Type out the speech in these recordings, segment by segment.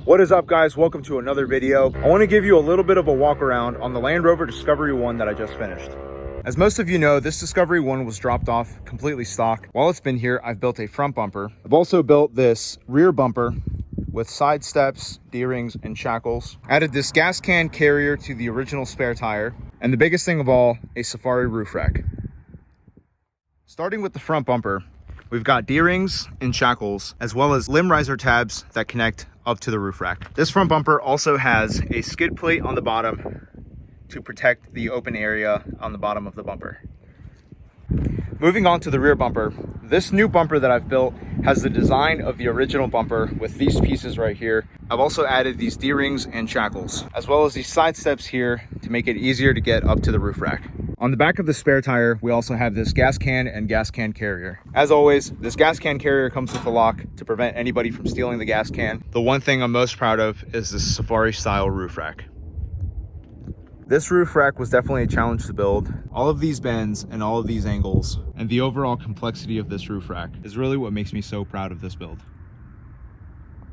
What is up, guys? Welcome to another video. I want to give you a little bit of a walk around on the Land Rover Discovery 1 that I just finished. As most of you know, this Discovery 1 was dropped off completely stock. While it's been here, I've built a front bumper. I've also built this rear bumper with side steps, D-rings, and shackles. Added this gas can carrier to the original spare tire. And the biggest thing of all, a Safari roof rack. Starting with the front bumper, we've got D-rings and shackles, as well as limb riser tabs that connect up to the roof rack. This front bumper also has a skid plate on the bottom to protect the open area on the bottom of the bumper. Moving on to the rear bumper, this new bumper that I've built has the design of the original bumper with these pieces right here. I've also added these D-rings and shackles, as well as these side steps here to make it easier to get up to the roof rack. On the back of the spare tire, we also have this gas can and gas can carrier. As always, this gas can carrier comes with a lock to prevent anybody from stealing the gas can. The one thing I'm most proud of is this Safari style roof rack. This roof rack was definitely a challenge to build. All of these bends and all of these angles and the overall complexity of this roof rack is really what makes me so proud of this build.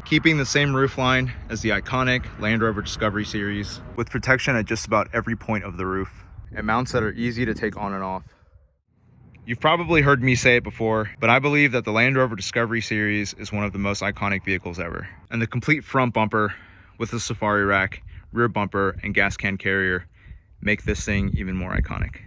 Keeping the same roof line as the iconic Land Rover Discovery series with protection at just about every point of the roof and mounts that are easy to take on and off. You've probably heard me say it before, but I believe that the Land Rover Discovery series is one of the most iconic vehicles ever. And the complete front bumper with the Safari rack, rear bumper, and gas can carrier make this thing even more iconic.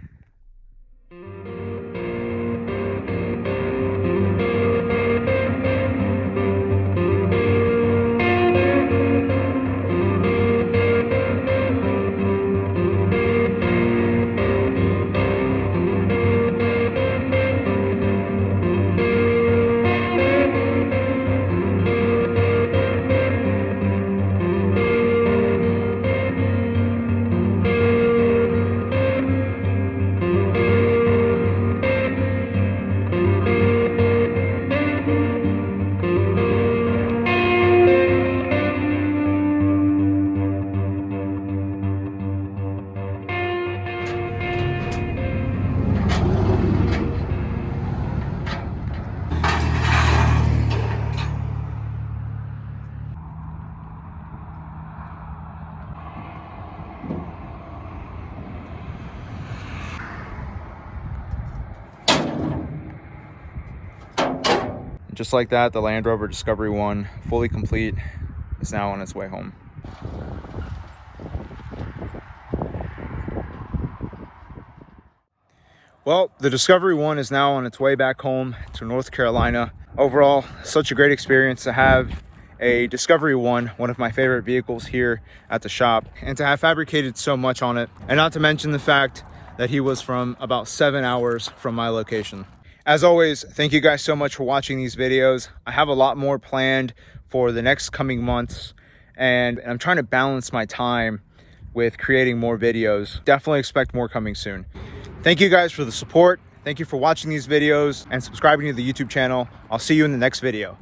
Just like that, the Land Rover Discovery 1, fully complete, is now on its way home. Well, the Discovery 1 is now on its way back home to North Carolina. Overall, such a great experience to have a Discovery 1, one of my favorite vehicles here at the shop, and to have fabricated so much on it, and not to mention the fact that he was from about 7 hours from my location. As always, thank you guys so much for watching these videos. I have a lot more planned for the next coming months, and I'm trying to balance my time with creating more videos. Definitely expect more coming soon. Thank you guys for the support. Thank you for watching these videos and subscribing to the YouTube channel. I'll see you in the next video.